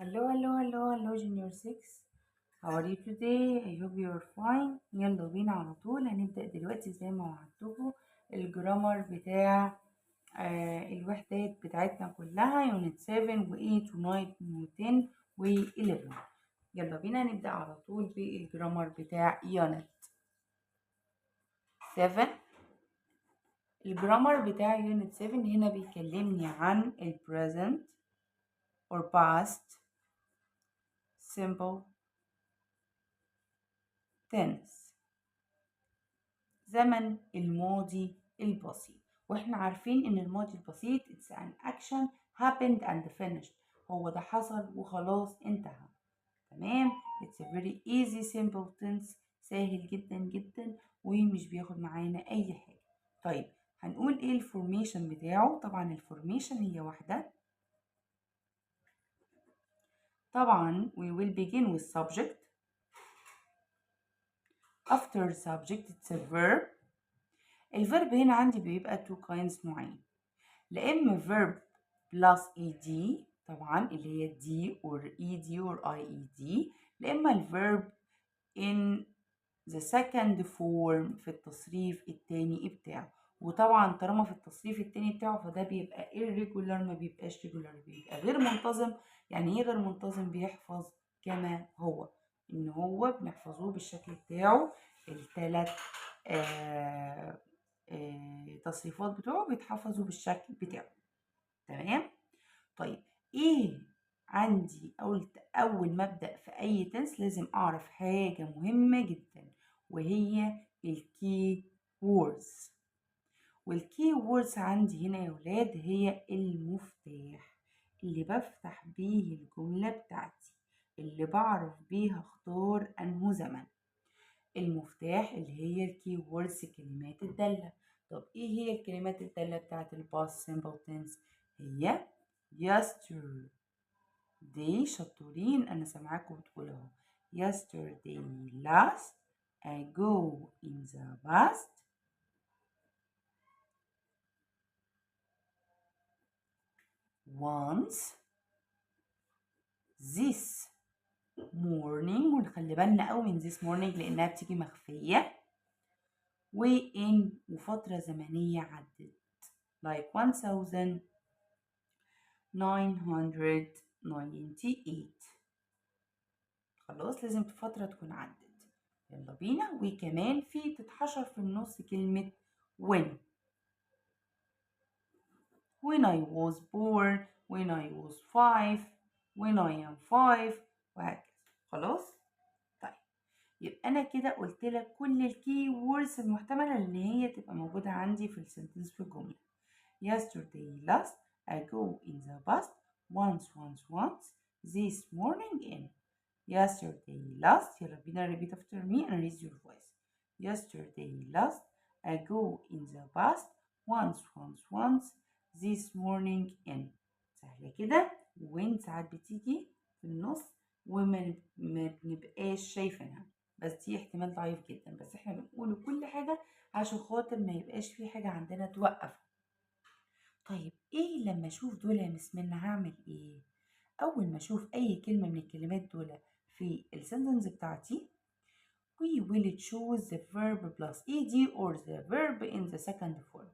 Hello, Junior 6. How are you today? I hope you're fine. يلا بينا على طول هنبدأ دلوقتي زي ما وعدتكم الجرامر بتاع الوحدات بتاعتنا كلها يونت 7 و8 و9 و10 و11. يلا بينا نبدأ على طول بالجرامر بتاع يونت 7. الجرامر بتاع يونت 7 هنا بيكلمني عن ال present or past simple tense، زمن الماضي البسيط. واحنا عارفين ان الماضي البسيط it's an action happened and finished، هو ده حصل وخلاص انتهى. تمام. it's a very easy simple tense، سهل جدا جدا ومش بياخد معانا اي حاجة. طيب هنقول ايه الفورميشن بتاعه؟ طبعا الفورميشن هي واحدة. طبعا we will begin with subject. after subject it's a verb. الفيرب هنا عندي بيبقى two kinds نوعين، لا اما verb plus ed طبعا اللي هي d or ed or ied، لا اما الverb in the second form في التصريف التاني بتاعه. وطبعا طالما في التصريف التاني بتاعه فده بيبقى irregular، ما بيبقاش regular، بيبقى غير منتظم. يعني ايه غير منتظم؟ بيحفظ كما هو، ان هو بنحفظه بالشكل بتاعه. الثلاث تصريفات بتوعه بيتحفظوا بالشكل بتاعه. تمام. طيب ايه عندي؟ قلت اول ما ابدا في اي تنس لازم اعرف حاجه مهمه جدا، وهي الكي ووردز. والكي ووردز عندي هنا يا ولاد هي المفتاح اللي بفتح بيه الجمله بتاعتي، اللي بعرف بيها اختار انه زمن. المفتاح اللي هي الكي ووردز، كلمات الداله. طب ايه هي الكلمات الداله بتاعت الباست سيمبل تنس؟ هي yesterday. شطورين، انا سامعاكم بتقولوا اهو. yesterday last، ago in the past، once، this morning، ونخلي بالنا قوي من this morning لانها بتيجي مخفيه، وin وفتره زمنيه عدت like 1998. خلاص لازم فترة تكون عدت. يلا بينا. وكمان في تتحشر في النص كلمة when I was born، when I was 5، when I am 5، وهكذا. خلاص. طيب يبقى أنا كده قلت لك كل الكي ووردز المحتملة اللي هي تبقى موجودة عندي في السنتنس في الجملة. yesterday last، ago in the past، once، this morning in. yesterday last، يلا بينا repeat after me and raise your voice. yesterday last، ago in the past، once، this morning in. سهلة كده. وين ساعات بتيجي في النص وما بنبقاش شايفينها، بس دي احتمال ضعيف جدا، بس احنا بنقول كل حاجة عشان خاطر ما يبقاش في حاجة عندنا توقف. طيب ايه لما اشوف دول يا مس منى هعمل ايه؟ اول ما اشوف اي كلمة من الكلمات دول في السنتنس بتاعتي we will choose the verb plus ed or the verb in the second form.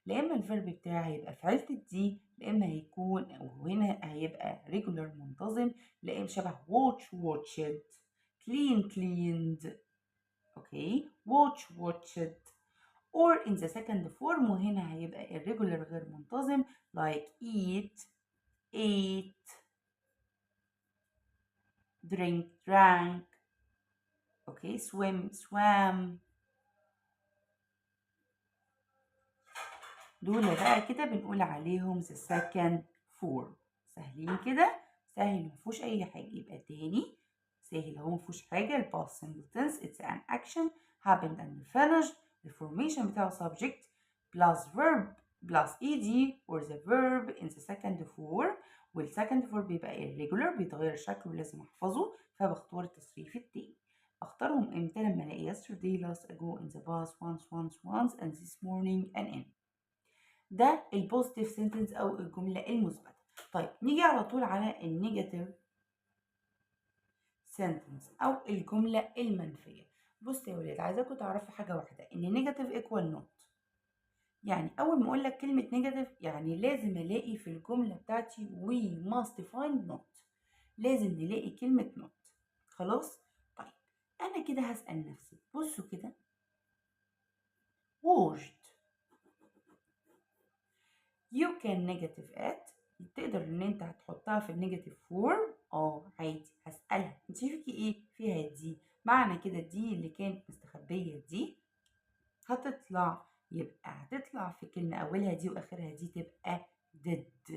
لا اما الفيرب بتاعي هيبقى في عيلة الدي، لا اما هيكون او هنا هيبقى regular منتظم، لا اما شبه watched، cleaned. اوكي watched. or in the second form وهنا هيبقى irregular غير منتظم like eat، ate، drank. اوكي swam. دول بقى كده بنقول عليهم the second form. سهلين كده، سهل مفيهوش اي حاجه. يبقى تاني سهل اهو مفيهوش حاجه. ال past simple tense it's an action happened and finished. الفورميشن بتاعه subject plus verb plus ed or the verb in the second form. والsecond form بيبقى irregular بيتغير شكله لازم احفظه، فبختار التصريف التاني. اختارهم امتى؟ لما الاقي yesterday last ago in the past once and this morning and in. ده البوزيتيف سنتنس او الجمله المثبته. طيب نيجي على طول على النيجاتيف sentence أو الجملة المنفية. بص يا ولاد، عايزاكم تعرفوا حاجة واحدة، إن negative equal not. يعني أول ما أقول لك كلمة negative يعني لازم ألاقي في الجملة بتاعتي we must find not. لازم نلاقي كلمة not. خلاص؟ طيب أنا كده هسأل نفسي، بصوا كده، washed you can negative at، تقدر ان انت هتحطها في النيجاتيف فورم. عادي هسألها انت فيكي ايه فيها دي، معنى كده دي اللي كانت مستخبية دي هتطلع، يبقى هتطلع في كلمة اولها دي واخرها دي تبقى did،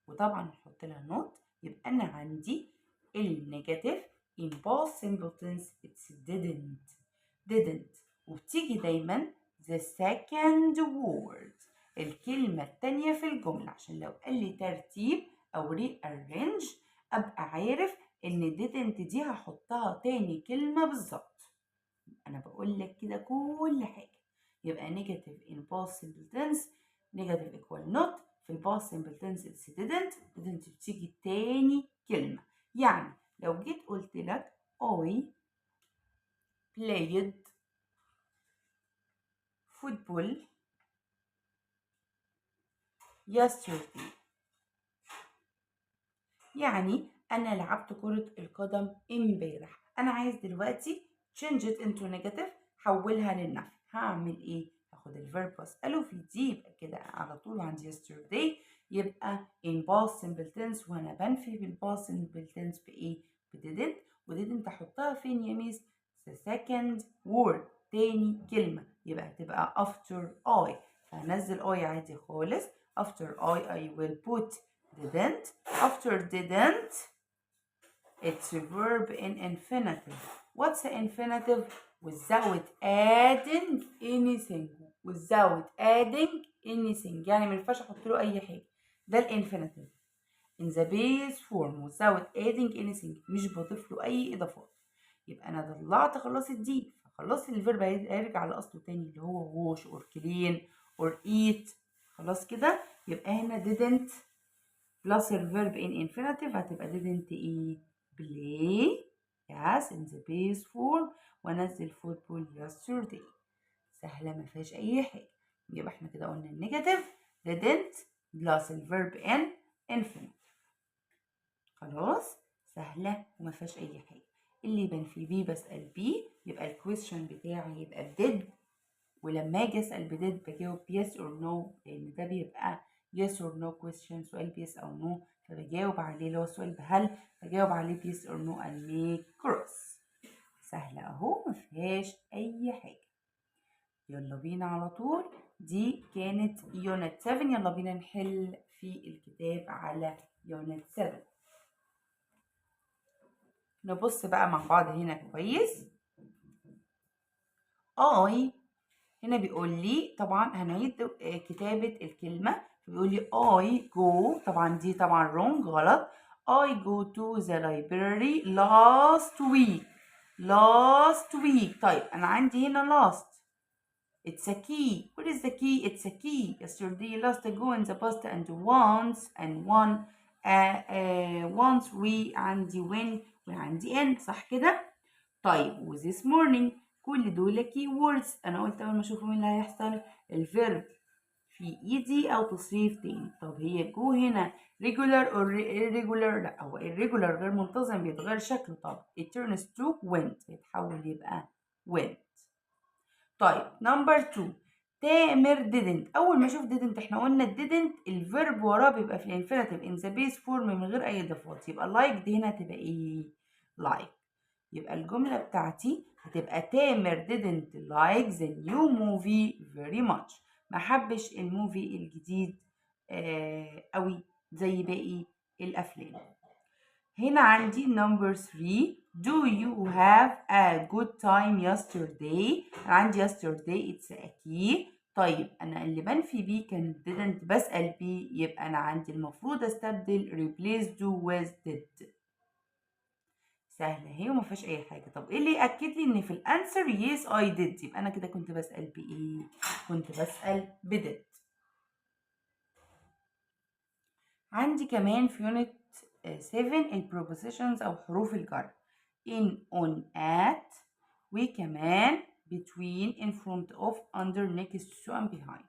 وطبعا نحط لها نوت. يبقى انا عندي النيجاتيف in past simple tense it's didn't وبتيجي دايما the second word، الكلمة التانية في الجملة، عشان لو قال لي ترتيب أو rearrange أبقى عارف إن didn't دي هحطها تاني كلمة بالظبط. أنا بقول لك كده كل حاجة. يبقى negative in past simple tense negative equal not، في ال past simple tense it's didn't بتيجي تاني كلمة. يعني لو جيت قلت لك I played football yesterday، يعني أنا لعبت كرة القدم امبارح. أنا عايز دلوقتي change it into negative، حولها للنفي. هعمل إيه؟ هاخد الفيرب وأسأله في دي، يبقى كده على طول عندي yesterday. يبقى in past simple tense وأنا بنفي بالpast simple tense بإيه؟ didn't. ودidn't أحطها فين يا ميس؟ the second word، تاني كلمة، يبقى هتبقى after I. فهنزل I عادي خالص. after I will put didn't. After didn't it's a verb in infinitive. What's the infinitive? Without adding anything. Without adding anything يعني ما ينفعش احط له اي حاجه. ده الانفينيتيف in the base form without adding anything، مش بضيف له اي اضافات. يبقى انا طلعت خلاص الدي، فخلاص الفيرب هيرجع لاصله تاني اللي هو wash or clean or eat. خلاص كده. يبقى هنا didn't plus الverb in infinitive هتبقى didn't ايه؟ play yes in the base form، وانزل football yesterday. سهلة ما فيهاش أي حاجة. يبقى احنا كده قلنا النيجاتيف didn't plus الverb in infinitive. خلاص سهلة وما فيهاش أي حاجة. اللي يبان في بي بسأل بي، يبقى الكويستشن بتاعي يبقى did، ولما اجي اسال بديد بجاوب yes or no، لان ده بيبقى yes or no question، سؤال بيس او نو، فبجاوب عليه اللي هو السؤال بهل بجاوب عليه yes or no and make cross. سهله اهو مفيهاش اي حاجه. يلا بينا على طول، دي كانت يونت 7. يلا بينا نحل في الكتاب على يونت 7. نبص بقى مع بعض هنا كويس. هنا بيقول لي طبعا هنعيد كتابة الكلمة، بيقول لي I go، طبعا دي طبعا wrong غلط. I go to the library last week. طيب أنا عندي هنا last it's a key. What is the key? It's a key. Yesterday, last ago, in the past, and once and one. once we عندي when وعندي in، صح كده؟ طيب و this morning كل دول key words. انا قلت اول ما اشوفهم اللي هيحصل الفيرب في ايدي او تصريف تاني. طب هي جو هنا regular or irregular؟ لا، هو irregular غير منتظم بيتغير شكله. طب it turns to went، يتحول يبقى went. طيب نمبر 2 تامر didn't. اول ما اشوف didn't احنا قلنا didn't الفيرب وراه بيبقى في الانفينيتيف in the base form من غير اي اضافات. يبقى like دي هنا هتبقى ايه؟ like. يبقى الجملة بتاعتي هتبقى تامر didn't like the new movie very much. ما حبش الموفي الجديد قوي زي باقي الافلام. هنا عندي number 3 do you have a good time yesterday؟ أنا عندي yesterday it's a key. طيب أنا اللي بنفي بيه كان didn't، بسأل بيه، يبقى أنا عندي المفروض أستبدل replace do with did. سهلة اهي وما فيهاش أي حاجة. طب إيه اللي يأكد لي إن في الأنسر yes I did؟ يبقى أنا كده كنت بسأل بإيه؟ كنت بسأل بدid. عندي كمان في يونت 7 البروبوزيشنز أو حروف الجر. in on at وكمان between in front of under next to and behind.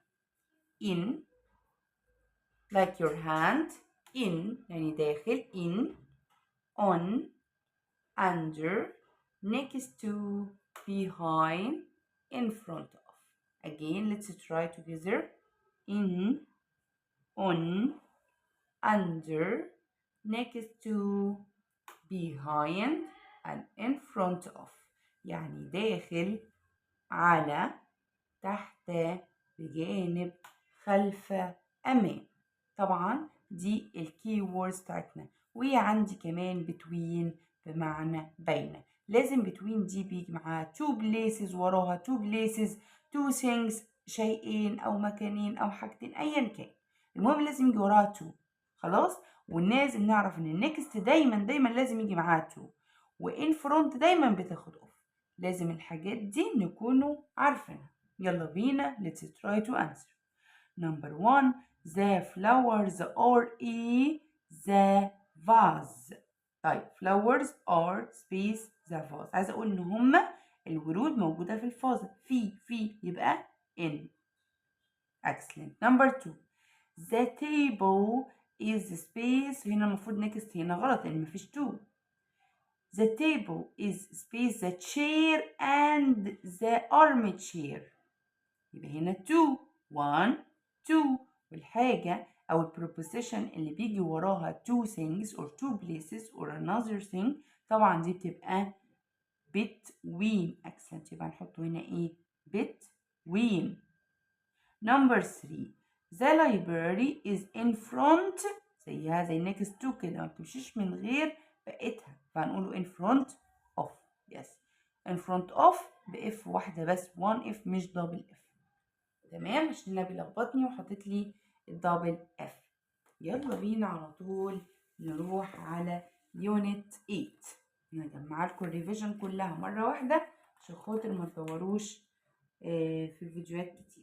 in like your hand in يعني داخل in on under next to behind in front of. Again let's try together. in on under next to behind and in front of يعني داخل على تحت بجانب خلف أمام. طبعا دي الكي ووردز بتاعتنا. وعندي كمان between بمعنى بين. لازم between دي بيجي معاها two places وراها two places two things شيئين أو مكانين أو حاجتين أيا كان. المهم لازم يجي وراها two. خلاص. ولازم نعرف ان النكست دايما لازم يجي معاها تو وان فرونت دايما بتاخد اوف. لازم الحاجات دي نكونوا عارفينها. يلا بينا let's try to answer. Number 1 the flowers are in the vase. طيب flowers are space the vase. عايزة اقول ان هما الورود موجودة في الفازة. في يبقى in. Excellent. Number 2 the table is space. هنا المفروض next هنا غلط لأن مفيش two. The table is space the chair and the armchair. يبقى هنا two. 1 2. والحاجة أو البروبوزيشن اللي بيجي وراها two things or two places or another thing طبعا دي بتبقى between. excellent. يبقى نحطه هنا ايه؟ between. Number 3 the library is in front. زيها زي next to كده ما بتمشيش من غير بقيتها فهنقوله in front of. yes in front of بإف واحدة بس one if مش دبل اف. تمام عشان النبي لخبطني وحطيت لي الدبل اف. يلا بينا على طول نروح على يونت 8. نجمع لكم الريفيجن كلها مرة واحدة عشان خاطر ما تدوروش في الفيديوهات كتير.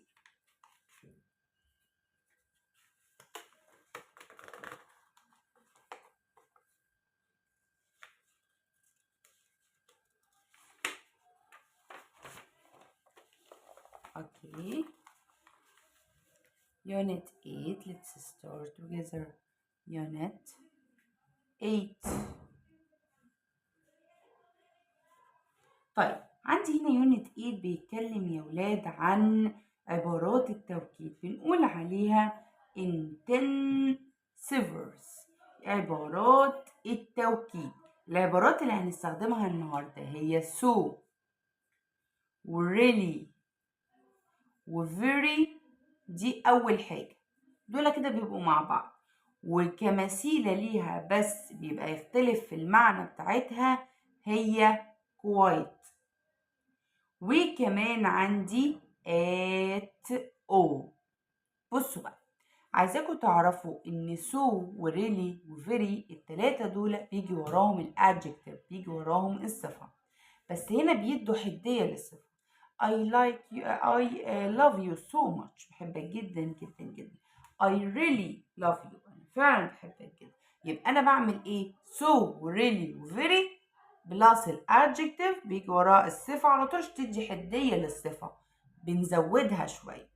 Okay, Unit 8, let's start together. Unit 8. طيب عندي هنا Unit 8 بيتكلم يا ولاد عن عبارات التوكيد بنقول عليها intensivers. عبارات التوكيد. العبارات اللي هنستخدمها النهارده هي so و really و very. دي أول حاجة. دول كده بيبقوا مع بعض وكمثيلة ليها بس بيبقى يختلف في المعنى بتاعتها هي quite. وكمان عندي at all. بصوا بقى عايزاكم تعرفوا ان so و really و very التلاتة دول بيجي وراهم الادجكتيف بيجي وراهم الصفة بس هنا بيدوا حدية للصفة. I like you, I love you so much. بحبك جدا جدا جدا. I really love you. أنا فعلا بحبك جدا. يبقى أنا بعمل إيه؟ so و really و very بلس الادجكتيف بيجي وراه الصفة على طول تدي حدية للصفة بنزودها شوية.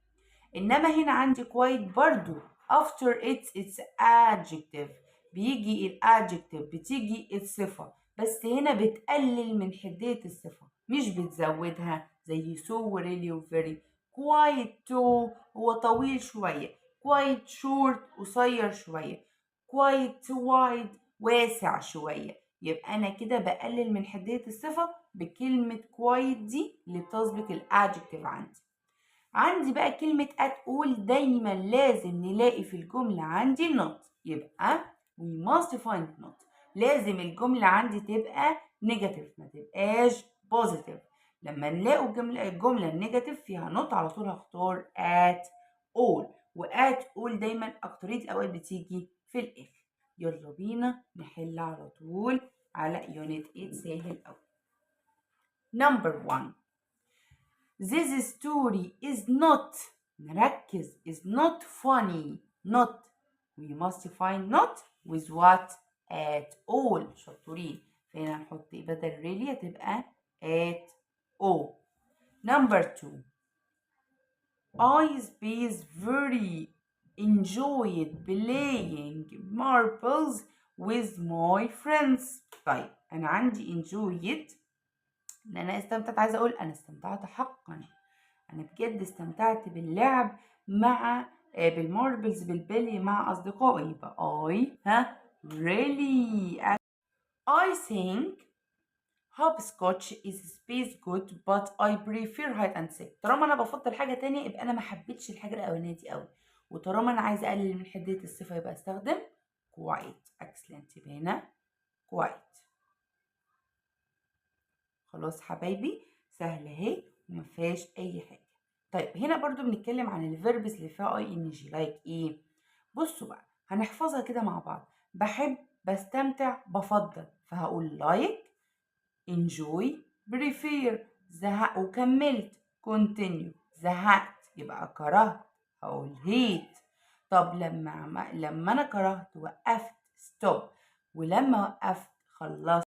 إنما هنا عندي quite برضو after it's adjective بيجي الادجكتيف بتيجي الصفة بس هنا بتقلل من حدية الصفة مش بتزودها زي so و really و very. quite tall هو طويل شوية. quite short قصير شوية. quite wide واسع شوية. يبقى أنا كده بقلل من حدية الصفة بكلمة quite دي اللي بتسبق الادجكتيف عندي بقى كلمة at all دايما لازم نلاقي في الجملة عندي not. يبقى we must find not. لازم الجملة عندي تبقى negative ما تبقاش positive. لما نلاقوا الجملة النيجاتيف فيها not على طول هختار at all. و at all دايما أكترية الأوقات بتيجي في الآخر. يلا بينا نحل على طول على unit 8 سهل أوي. Number 1 This story is not نركز is not funny. not we must find not with what at all. شطورين. فهنا نحط بدل really هتبقى at all. Number 2 I space very enjoyed playing marbles with my friends. طيب أنا عندي enjoyed إن أنا استمتعت، عايزة أقول أنا استمتعت حقا، أنا بجد استمتعت باللعب مع بالماربلز بالبلي مع أصدقائي. يبقى really I think hopscotch is space good but I prefer hide and seek. طالما أنا بفضل حاجة تانية يبقى أنا ما حبيتش الحاجة الأولانية دي أوي، وطالما أنا عايزة أقلل من حدية الصفة يبقى أستخدم quite. excellent. يبقى هنا quite. خلاص حبايبي سهلة اهي ومفيهاش أي حاجة. طيب هنا برضو بنتكلم عن الفيربس اللي فيها اي ان جي لايك ايه. بصوا بقى هنحفظها كده مع بعض. بحب، بستمتع، بفضل، فهقول لايك enjoy prefer. زهق وكملت continue. زهقت يبقى كرهت هقول hate. طب لما انا كرهت وقفت stop، ولما وقفت خلصت